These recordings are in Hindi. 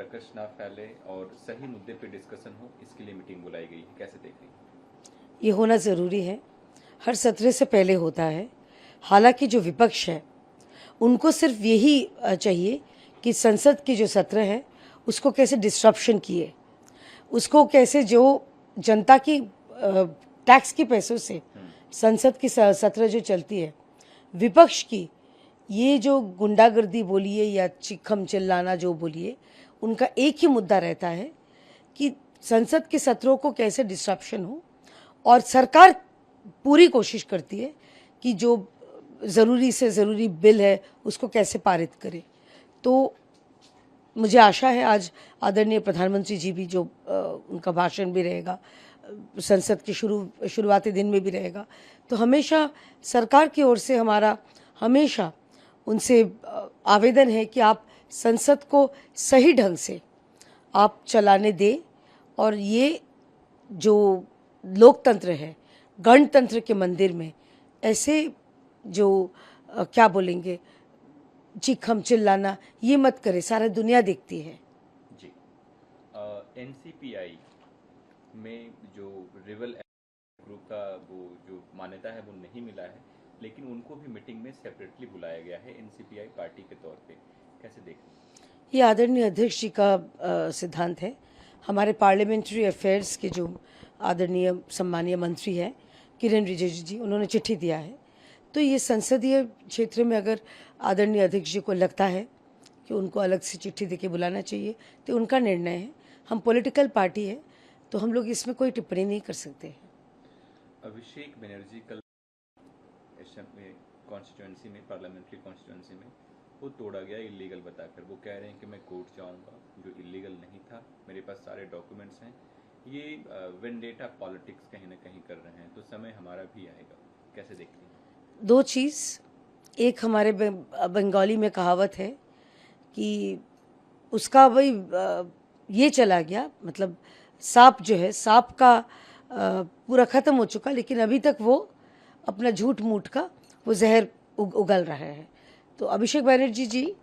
रकस ना फैले और सही मुद्दे पे डिस्कशन हो, इसके लिए मीटिंग बुलाई गई है, कैसे देख रही हैं? ये होना ज़रूरी है, हर सत्र से पहले होता है। हालांकि जो विपक्ष है उनको सिर्फ यही चाहिए कि संसद की जो सत्र है उसको कैसे डिस्ट्रप्शन किए, उसको कैसे जो जनता की टैक्स के पैसों से संसद की सत्र जो चलती है, विपक्ष की ये जो गुंडागर्दी बोलिए या चिखम चिल्लाना जो बोलिए, उनका एक ही मुद्दा रहता है कि संसद के सत्रों को कैसे डिस्ट्रप्शन हो। और सरकार पूरी कोशिश करती है कि जो ज़रूरी से ज़रूरी बिल है उसको कैसे पारित करे। तो मुझे आशा है आज आदरणीय प्रधानमंत्री जी भी जो उनका भाषण भी रहेगा, संसद के शुरुआती दिन में भी रहेगा, तो हमेशा सरकार की ओर से हमारा हमेशा उनसे आवेदन है कि आप संसद को सही ढंग से आप चलाने दें। और ये जो लोकतंत्र है, गणतंत्र के मंदिर में ऐसे जो क्या बोलेंगे चीखम चिल्लाना ये मत करे, सारा दुनिया देखती है। जी, एनसीपीआई में जो रिवल ग्रुप का वो जो मान्यता है वो नहीं मिला है, लेकिन उनको भी मीटिंग में सेपरेटली बुलाया गया है एनसीपीआई पार्टी के तौर पे, कैसे देख रहे हैं? ये आदरणीय अध्यक्ष जी का सिद्धांत है। हमारे पार्लियामेंट्री अफेयर्स के जो आदरणीय सम्मानीय मंत्री हैं किरण रिजिजू जी, उन्होंने चिट्ठी दिया है। तो ये संसदीय क्षेत्र में अगर आदरणीय अध्यक्ष जी को लगता है कि उनको अलग से चिट्ठी देके बुलाना चाहिए तो उनका निर्णय है। हम पॉलिटिकल पार्टी है तो हम लोग इसमें कोई टिप्पणी नहीं कर सकते हैं। अभिषेक बनर्जी कल कॉन्स्टिट्यूंसी में, पार्लियामेंट्री कॉन्स्टिट्यूंसी में वो तोड़ा गया इलीगल बताकर। वो कह रहे हैं कि मैं कोर्ट जाऊंगा, जो इलीगल नहीं था, मेरे पास सारे डॉक्यूमेंट्स हैं। ये वेंडेटा पॉलिटिक्स कहीं ना कहीं कर रहे हैं, तो समय हमारा भी आएगा, कैसे देखते हैं? दो चीज़, एक हमारे बंगाली में कहावत है कि उसका वही ये चला गया, मतलब सांप जो है, सांप का पूरा ख़त्म हो चुका, लेकिन अभी तक वो अपना झूठ मूठ का वो जहर उगल रहा है। तो अभिषेक बनर्जी जी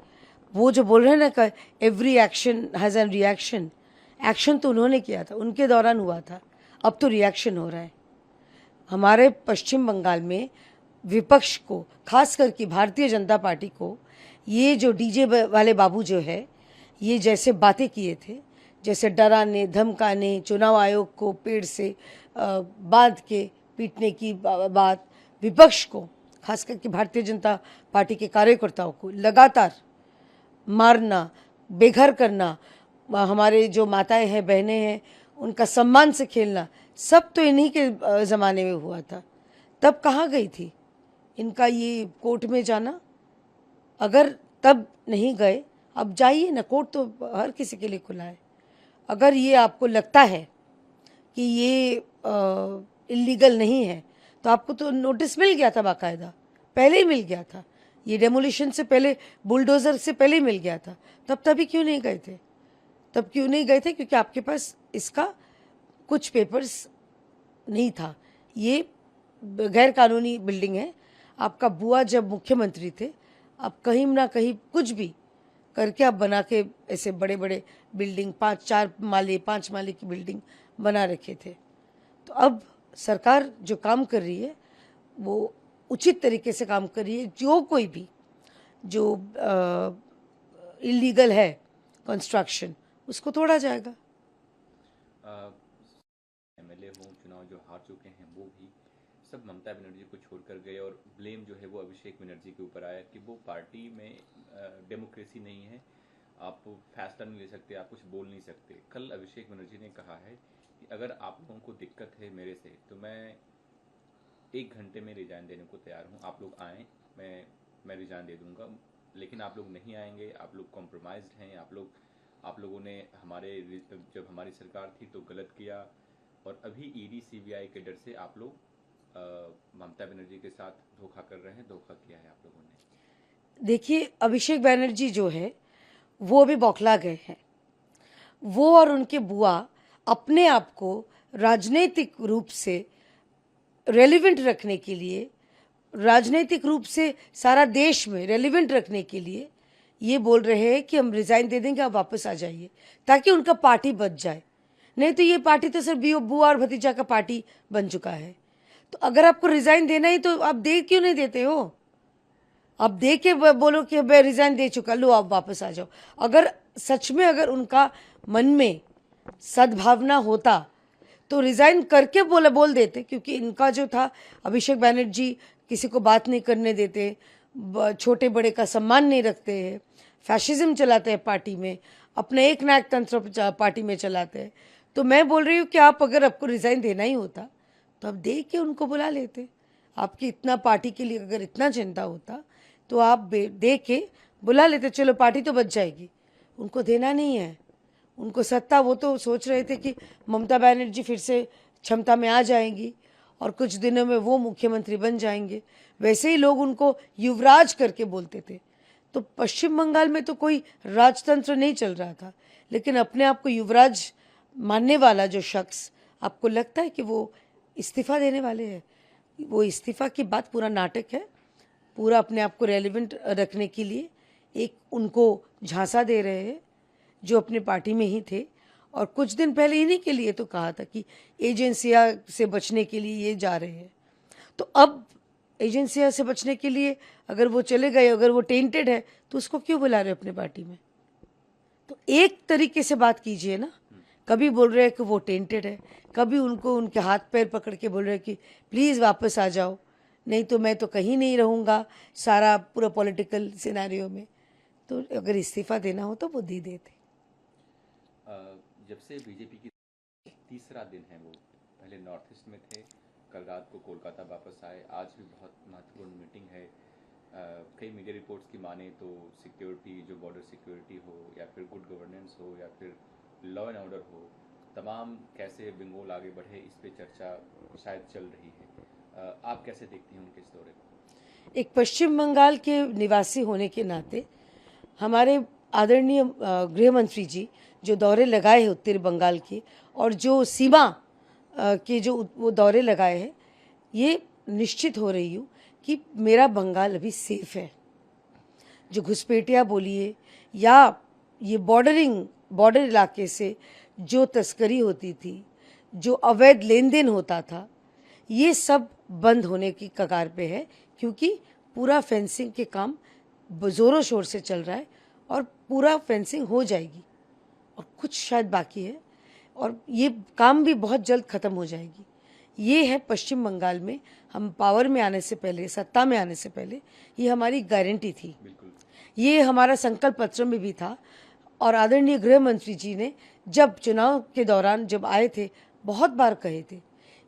वो जो बोल रहे हैं ना कि every action has an reaction, action तो उन्होंने किया था, उनके दौरान हुआ था, अब तो रिएक्शन हो रहा है। हमारे पश्चिम बंगाल में विपक्ष को, खास करके भारतीय जनता पार्टी को, ये जो डीजे वाले बाबू जो है, ये जैसे बातें किए थे, जैसे डराने धमकाने, चुनाव आयोग को पेड़ से बांध के पीटने की बात, विपक्ष को, खास करके भारतीय जनता पार्टी के कार्यकर्ताओं को लगातार मारना, बेघर करना, हमारे जो माताएं हैं, बहनें हैं, उनका सम्मान से खेलना, सब तो इन्हीं के ज़माने में हुआ था। तब कहाँ गई थी इनका ये कोर्ट में जाना? अगर तब नहीं गए, अब जाइए ना, कोर्ट तो हर किसी के लिए खुला है। अगर ये आपको लगता है कि ये इलीगल नहीं है तो आपको तो नोटिस मिल गया था, बाकायदा पहले ही मिल गया था, ये डेमोलिशन से पहले, बुलडोज़र से पहले ही मिल गया था। तभी क्यों नहीं गए थे? तब क्यों नहीं गए थे? क्योंकि आपके पास इसका कुछ पेपर्स नहीं था। ये गैर कानूनी बिल्डिंग है। आपका बुआ जब मुख्यमंत्री थे, आप कहीं ना कहीं कुछ भी करके आप बना के ऐसे बड़े बड़े बिल्डिंग, 5 माले की बिल्डिंग बना रखे थे। तो अब सरकार जो काम कर रही है वो उचित तरीके से काम कर रही है। जो कोई भी जो इलीगल है कंस्ट्रक्शन, उसको तोड़ा जाएगा। एमएलए हो, चुनाव जो हार चुके हैं वो भी सब ममता बनर्जी को छोड़कर गए, और ब्लेम जो है वो अभिषेक बनर्जी के ऊपर आया कि वो पार्टी में डेमोक्रेसी नहीं है, आप फैसला नहीं ले सकते, आप कुछ बोल नहीं सकते। कल अभिषेक बनर्जी ने कहा है कि अगर आप लोगों को दिक्कत है मेरे से तो मैं 1 घंटे में रिजाइन देने को तैयार हूँ, आप लोग आएँ, मैं रिजाइन दे दूंगा, लेकिन आप लोग नहीं आएंगे, आप लोग कॉम्प्रोमाइज्ड हैं, आप लोगों ने जब हमारी सरकार थी तो गलत किया, और अभी ईडी सीबीआई के डर से आप लोग ममता बनर्जी के साथ धोखा कर रहे हैं, धोखा किया है आप लोगों ने। देखिए, अभिषेक बनर्जी जो है वो भी बौखला गए हैं। वो और उनके बुआ अपने आप को राजनीतिक रूप से रेलिवेंट रखने के लिए, राजनीतिक रूप से सारा देश में रेलिवेंट रखने के लिए ये बोल रहे हैं कि हम रिजाइन दे देंगे, आप वापस आ जाइए, ताकि उनका पार्टी बच जाए। नहीं तो ये पार्टी तो सिर्फ बुआ और भतीजा का पार्टी बन चुका है। तो अगर आपको रिजाइन देना ही तो आप दे क्यों नहीं देते हो? आप दे के बोलो कि मैं रिजाइन दे चुका, लो आप वापस आ जाओ। अगर सच में अगर उनका मन में सद्भावना होता तो रिजाइन करके बोल देते, क्योंकि इनका जो था, अभिषेक बैनर्जी किसी को बात नहीं करने देते, छोटे बड़े का सम्मान नहीं रखते हैं, फैशिज्म चलाते हैं पार्टी में, अपने एक नायक तंत्र पार्टी में चलाते हैं। तो मैं बोल रही हूँ कि आप अगर आपको रिजाइन देना ही होता तो आप दे के उनको बुला लेते। आपकी इतना पार्टी के लिए अगर इतना चिंता होता तो आप दे के बुला लेते, चलो पार्टी तो बच जाएगी। उनको देना नहीं है, उनको सत्ता, वो तो सोच रहे थे कि ममता बनर्जी फिर से क्षमता में आ जाएंगी और कुछ दिनों में वो मुख्यमंत्री बन जाएंगे। वैसे ही लोग उनको युवराज करके बोलते थे। तो पश्चिम बंगाल में तो कोई राजतंत्र नहीं चल रहा था, लेकिन अपने आप को युवराज मानने वाला जो शख्स, आपको लगता है कि वो इस्तीफा देने वाले हैं? वो इस्तीफा की बात पूरा नाटक है, पूरा अपने आप को रेलिवेंट रखने के लिए एक उनको झांसा दे रहे हैं जो अपने पार्टी में ही थे। और कुछ दिन पहले इन्हीं के लिए तो कहा था कि एजेंसिया से बचने के लिए ये जा रहे हैं। तो अब एजेंसिया से बचने के लिए अगर वो चले गए, अगर वो टेंटेड है, तो उसको क्यों बुला रहे अपने पार्टी में? तो एक तरीके से बात कीजिए ना। कभी बोल रहे हैं कि वो टेंटेड है, कभी उनको उनके हाथ पैर पकड़ के बोल रहे हैं कि प्लीज़ वापस आ जाओ, नहीं तो मैं तो कहीं नहीं रहूँगा सारा पूरा पॉलिटिकल सिनेरियो में। तो अगर इस्तीफा देना हो तो वो दे देते। जब से बीजेपी की तीसरा दिन है, वो पहले नॉर्थ ईस्ट में थे, कल रात को कोलकाता वापस आए, आज भी बहुत महत्वपूर्ण मीटिंग है। कई मीडिया रिपोर्ट्स की माने तो सिक्योरिटी, जो बॉर्डर सिक्योरिटी हो या फिर गुड गवर्नेंस हो या फिर लॉ एंड ऑर्डर हो, तमाम कैसे बंगाल आगे बढ़े, इस पे चर्चा शायद चल रही है। आप कैसे देखती हैं उनके इस दौरे को? एक पश्चिम बंगाल के निवासी होने के नाते हमारे आदरणीय गृह मंत्री जी जो दौरे लगाए हैं उत्तर बंगाल के, और जो सीमा के जो वो दौरे लगाए हैं, ये निश्चित हो रही हूँ कि मेरा बंगाल अभी सेफ है। जो घुसपैठिया बोलिए या ये बॉर्डर इलाके से जो तस्करी होती थी, जो अवैध लेन देन होता था, ये सब बंद होने की कगार पे है, क्योंकि पूरा फेंसिंग के काम ज़ोरों शोर से चल रहा है और पूरा फेंसिंग हो जाएगी और कुछ शायद बाकी है और ये काम भी बहुत जल्द ख़त्म हो जाएगी। ये है पश्चिम बंगाल में हम पावर में आने से पहले, सत्ता में आने से पहले, ये हमारी गारंटी थी, ये हमारा संकल्प पत्र में भी था। और आदरणीय गृह मंत्री जी ने जब चुनाव के दौरान जब आए थे, बहुत बार कहे थे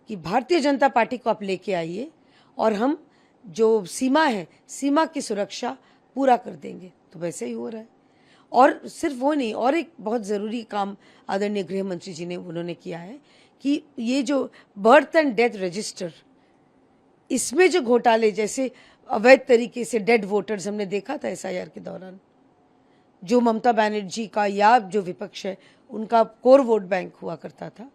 कि भारतीय जनता पार्टी को आप लेके आइए और हम जो सीमा है, सीमा की सुरक्षा पूरा कर देंगे। तो वैसे ही हो रहा है। और सिर्फ वो नहीं, और एक बहुत ज़रूरी काम आदरणीय गृह मंत्री जी ने उन्होंने किया है कि ये जो बर्थ एंड डेथ रजिस्टर, इसमें जो घोटाले, जैसे अवैध तरीके से डेड वोटर्स हमने देखा था SIR के दौरान, जो ममता बनर्जी का या जो विपक्ष है उनका कोर वोट बैंक हुआ करता था,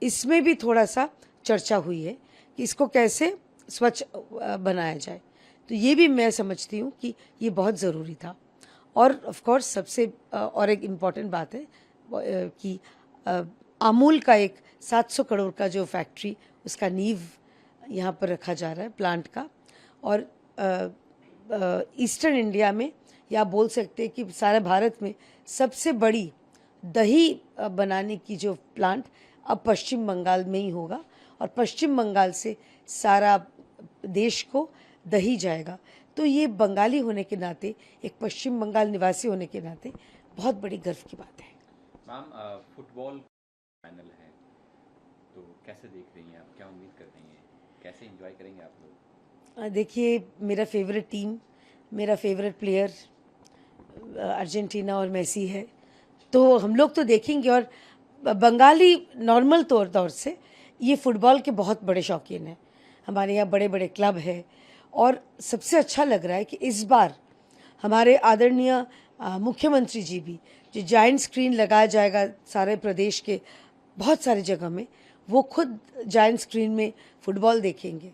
इसमें भी थोड़ा सा चर्चा हुई है कि इसको कैसे स्वच्छ बनाया जाए। तो ये भी मैं समझती हूँ कि ये बहुत ज़रूरी था। और ऑफ कोर्स सबसे और एक इम्पॉर्टेंट बात है कि अमूल का एक 700 करोड़ का जो फैक्ट्री, उसका नींव यहाँ पर रखा जा रहा है, प्लांट का। और ईस्टर्न इंडिया में, या बोल सकते हैं कि सारे भारत में सबसे बड़ी दही बनाने की जो प्लांट अब पश्चिम बंगाल में ही होगा और पश्चिम बंगाल से सारा देश को दही जाएगा। तो ये बंगाली होने के नाते, एक पश्चिम बंगाल निवासी होने के नाते बहुत बड़ी गर्व की बात है। मैम, फुटबॉल फाइनल है, तो कैसे देख रही हैं आप, क्या उम्मीद कर रही हैं, कैसे एंजॉय करेंगे आप लोग? देखिए, मेरा फेवरेट टीम, मेरा फेवरेट प्लेयर अर्जेंटीना और मेसी है, तो हम लोग तो देखेंगे। और बंगाली नॉर्मल तौर से ये फुटबॉल के बहुत बड़े शौकीन हैं। हमारे यहाँ बड़े बड़े क्लब है और सबसे अच्छा लग रहा है कि इस बार हमारे आदरणीय मुख्यमंत्री जी भी, जो जायंट स्क्रीन लगाया जाएगा सारे प्रदेश के बहुत सारी जगह में, वो खुद जायंट स्क्रीन में फुटबॉल देखेंगे।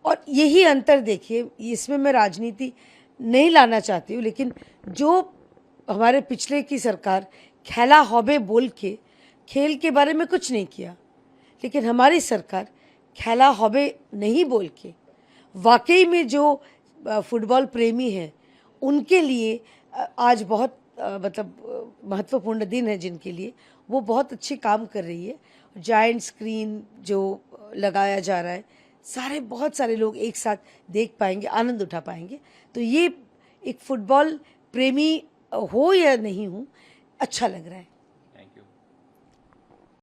और यही अंतर देखिए, इसमें मैं राजनीति नहीं लाना चाहती हूँ, लेकिन जो हमारे पिछले की सरकार खेला हॉबे बोल के खेल के बारे में कुछ नहीं किया, लेकिन हमारी सरकार खेला हॉबे नहीं बोल के वाकई में जो फुटबॉल प्रेमी हैं उनके लिए आज बहुत मतलब महत्वपूर्ण दिन है जिनके लिए, वो बहुत अच्छे काम कर रही है। जायंट स्क्रीन जो लगाया जा रहा है, बहुत सारे लोग एक साथ देख पाएंगे, आनंद उठा पाएंगे। तो ये एक फुटबॉल प्रेमी हो या नहीं हूँ, अच्छा लग रहा है।